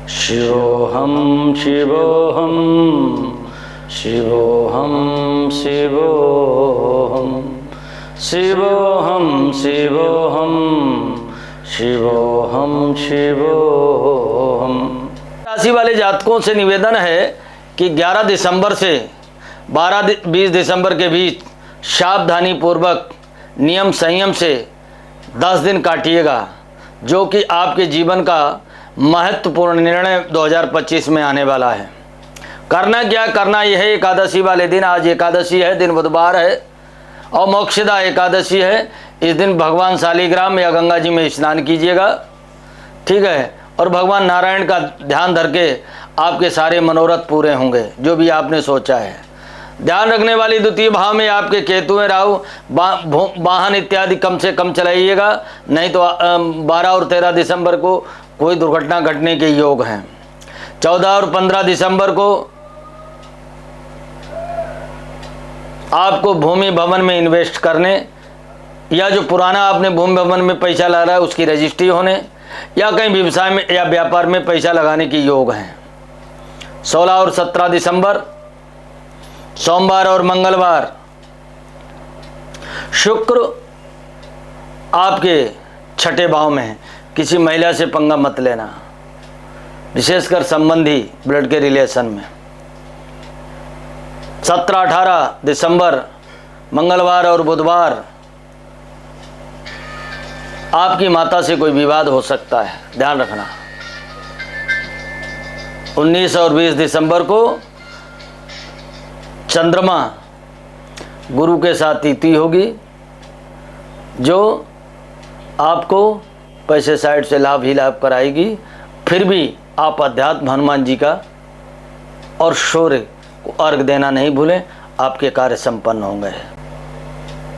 शिवोऽहं शिवोऽहं शिवोऽहं शिवोऽहं शिवोऽहं शिवोऽहं शिवोऽहं शिवोऽहं। राशि वाले जातकों से निवेदन है कि 11 दिसंबर से 12-20 दिसंबर के बीच सावधानी पूर्वक नियम संयम से 10 दिन काटिएगा, जो कि आपके जीवन का महत्वपूर्ण निर्णय 2025 में आने वाला है। करना क्या करना यह है, एकादशी वाले दिन, आज एकादशी है, दिन बुधवार है और मोक्षदा एकादशी है। इस दिन भगवान शालिग्राम या गंगा जी में स्नान कीजिएगा, ठीक है। और भगवान नारायण का ध्यान धर के आपके सारे मनोरथ पूरे होंगे, जो भी आपने सोचा है। ध्यान रखने वाली द्वितीय भाव में आपके केतु में राहु, वाहन इत्यादि कम से कम चलाइएगा, नहीं तो 12 और 13 दिसंबर को कोई दुर्घटना घटने के योग हैं। 14 और 15 दिसंबर को आपको भूमि भवन में इन्वेस्ट करने, या जो पुराना आपने भूमि भवन में पैसा लगा रहा है उसकी रजिस्ट्री होने, या कहीं व्यवसाय में या व्यापार में पैसा लगाने के योग हैं। 16 और 17 दिसंबर सोमवार और मंगलवार शुक्र आपके छठे भाव में है। किसी महिला से पंगा मत लेना, विशेषकर संबंधी ब्लड के रिलेशन में। 17-18 दिसंबर मंगलवार और बुधवार आपकी माता से कोई विवाद हो सकता है, ध्यान रखना। 19 और 20 दिसंबर को चंद्रमा गुरु के साथ तिथि होगी, जो आपको पैसे साइड से लाभ ही लाभ कराएगी। फिर भी आप अध्यात्म हनुमान जी का और सूर्य को अर्घ देना नहीं भूलें, आपके कार्य संपन्न होंगे।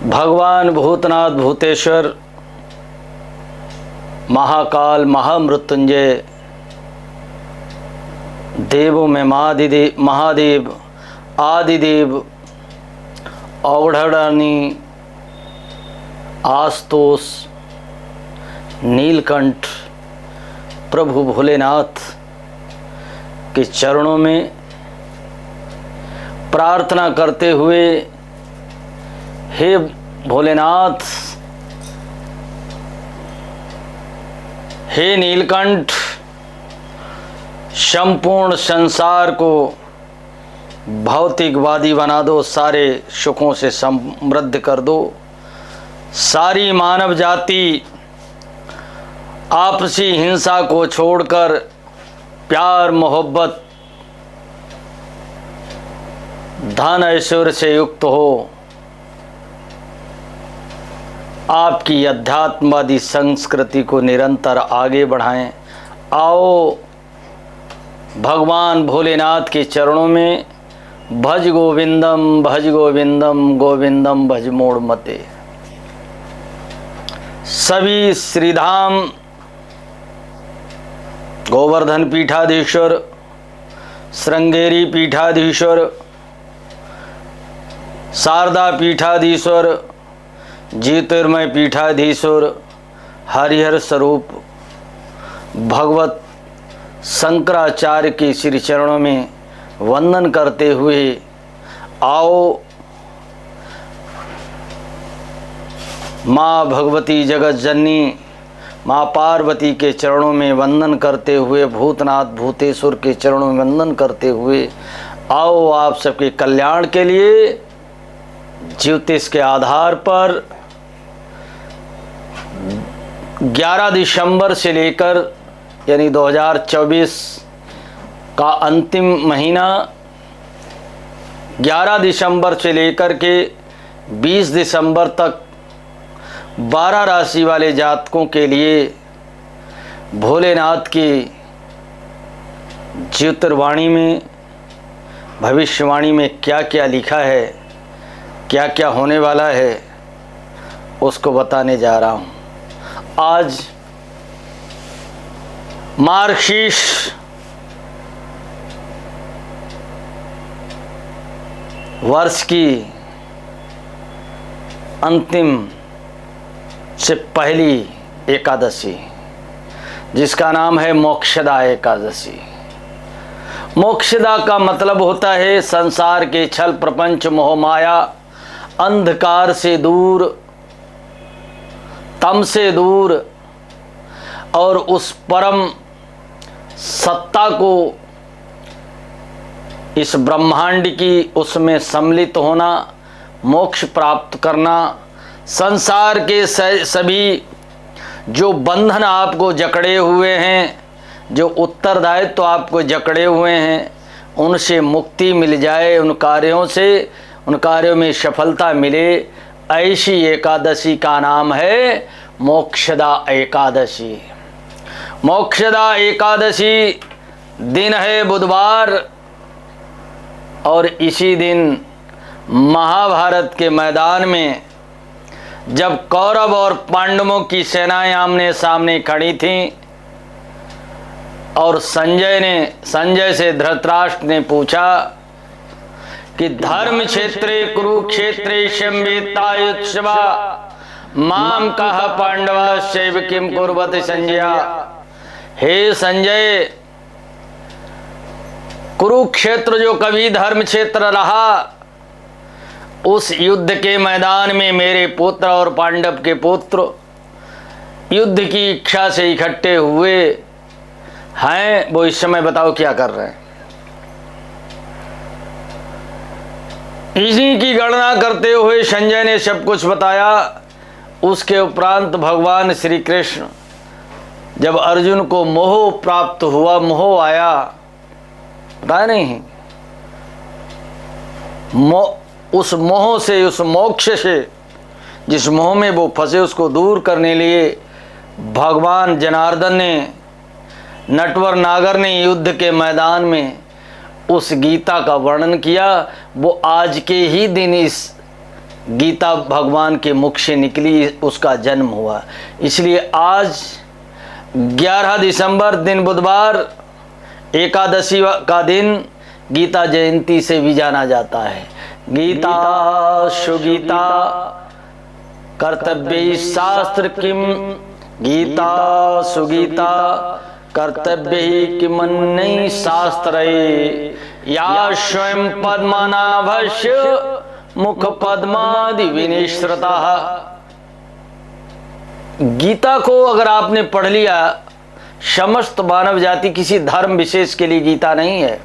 भगवान भूतनाथ भूतेश्वर महाकाल महामृत्युंजय देवों में महादेव आदिदेव औढ़ानी आस्तोष नीलकंठ प्रभु भोलेनाथ के चरणों में प्रार्थना करते हुए, हे भोलेनाथ, हे नीलकंठ, संपूर्ण संसार को भौतिकवादी बना दो, सारे सुखों से समृद्ध कर दो। सारी मानव जाति आपसी हिंसा को छोड़कर प्यार मोहब्बत धन ऐश्वर्य से युक्त हो। आपकी अध्यात्मवादी संस्कृति को निरंतर आगे बढ़ाएं। आओ भगवान भोलेनाथ के चरणों में भज गोविंदम गोविंदम भज मोड़ मते। सभी श्रीधाम गोवर्धन पीठाधीश्वर, श्रृंगेरी पीठाधीश्वर, शारदा पीठाधीश्वर, ज्योतिर्मय पीठाधीश्वर, हरिहर स्वरूप भगवत शंकराचार्य के श्री चरणों में वंदन करते हुए आओ माँ भगवती जगत जननी माँ पार्वती के चरणों में वंदन करते हुए, भूतनाथ भूतेश्वर के चरणों में वंदन करते हुए आओ आप सबके कल्याण के लिए ज्योतिष के आधार पर 11 दिसंबर से लेकर यानी 2024 का अंतिम महीना 11 दिसंबर से लेकर के 20 दिसंबर तक 12 राशि वाले जातकों के लिए भोलेनाथ की ज्योतिर्वाणी में, भविष्यवाणी में क्या क्या लिखा है, क्या क्या होने वाला है, उसको बताने जा रहा हूँ। आज मार्गशीर्ष वर्ष की अंतिम से पहली एकादशी जिसका नाम है मोक्षदा एकादशी। मोक्षदा का मतलब होता है संसार के छल प्रपंच मोह माया अंधकार से दूर, तम से दूर और उस परम सत्ता को, इस ब्रह्मांड की उसमें सम्मिलित होना, मोक्ष प्राप्त करना। संसार के सभी जो बंधन आपको जकड़े हुए हैं, जो उत्तरदायित्व आपको जकड़े हुए हैं, उनसे मुक्ति मिल जाए, उन कार्यों से, उन कार्यों में सफलता मिले, ऐसी एकादशी का नाम है मोक्षदा एकादशी। मोक्षदा एकादशी दिन है बुधवार, और इसी दिन महाभारत के मैदान में जब कौरव और पांडवों की सेनाएं आमने सामने खड़ी थीं और संजय से धृतराष्ट्र ने पूछा कि धर्म क्षेत्रे कुरुक्षेत्रे संवेतायुत्सवा माम कह पांडवा शैव किम कुर्वत संजय। हे संजय, कुरुक्षेत्र जो कभी धर्म क्षेत्र रहा, उस युद्ध के मैदान में मेरे पुत्र और पांडव के पुत्र युद्ध की इच्छा से इकट्ठे हुए हैं, वो इस समय बताओ क्या कर रहे हैं। इसी की गणना करते हुए संजय ने सब कुछ बताया। उसके उपरांत भगवान श्री कृष्ण जब अर्जुन को मोह प्राप्त हुआ, मोह आया, पता नहीं, उस मोह से, उस मोक्ष से, जिस मोह में वो फंसे, उसको दूर करने लिए भगवान जनार्दन ने, नटवर नागर ने युद्ध के मैदान में उस गीता का वर्णन किया। वो आज के ही दिन इस गीता भगवान के मुख से निकली, उसका जन्म हुआ। इसलिए आज 11 दिसंबर दिन बुधवार एकादशी का दिन गीता जयंती से भी जाना जाता है। गीता सुगीता कर्तव्य शास्त्र किम, गीता सुगीता कर्तव्य ही किमन्यैः शास्त्रैः, या स्वयं पद्मनाभस्य मुख पद्मादि विनिश्रिता। गीता को अगर आपने पढ़ लिया, समस्त मानव जाति, किसी धर्म विशेष के लिए गीता नहीं है,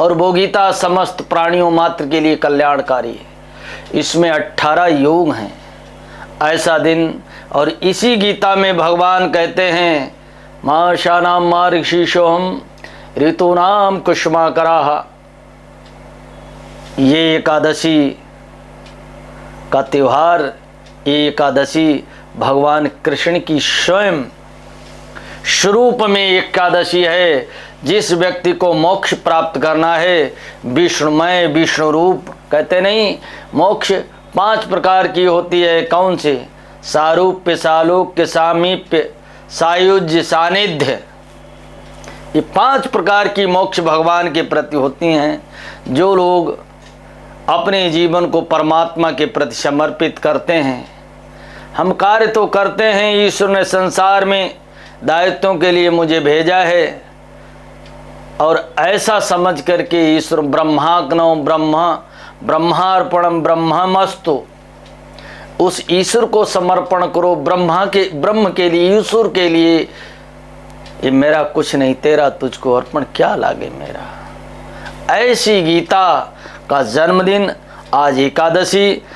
और वो गीता समस्त प्राणियों मात्र के लिए कल्याणकारी है। इसमें 18 योग हैं, ऐसा दिन। और इसी गीता में भगवान कहते हैं, माशानाम मार्गशीर्षोहम ऋतूनाम कुसुमाकराः। ये एकादशी का त्योहार, ये एकादशी भगवान कृष्ण की स्वयं स्वरूप में एकादशी है। जिस व्यक्ति को मोक्ष प्राप्त करना है, विष्णुमय, विष्णु रूप कहते नहीं, मोक्ष 5 प्रकार की होती है। कौन से? सारूप्य, सालोक्य, सामीप्य, सायुज्य, सानिध्य। ये 5 प्रकार की मोक्ष भगवान के प्रति होती हैं। जो लोग अपने जीवन को परमात्मा के प्रति समर्पित करते हैं, हम कार्य तो करते हैं, ईश्वर ने संसार में दायित्वों के लिए मुझे भेजा है, और ऐसा समझ करके ईश्वर ब्रह्माग्नौ ब्रह्मार्पणम ब्रह्ममस्तु, उस ईश्वर को समर्पण करो। ब्रह्म के लिए, ईश्वर के लिए, ये मेरा कुछ नहीं, तेरा तुझको अर्पण क्या लागे मेरा। ऐसी गीता का जन्मदिन आज एकादशी।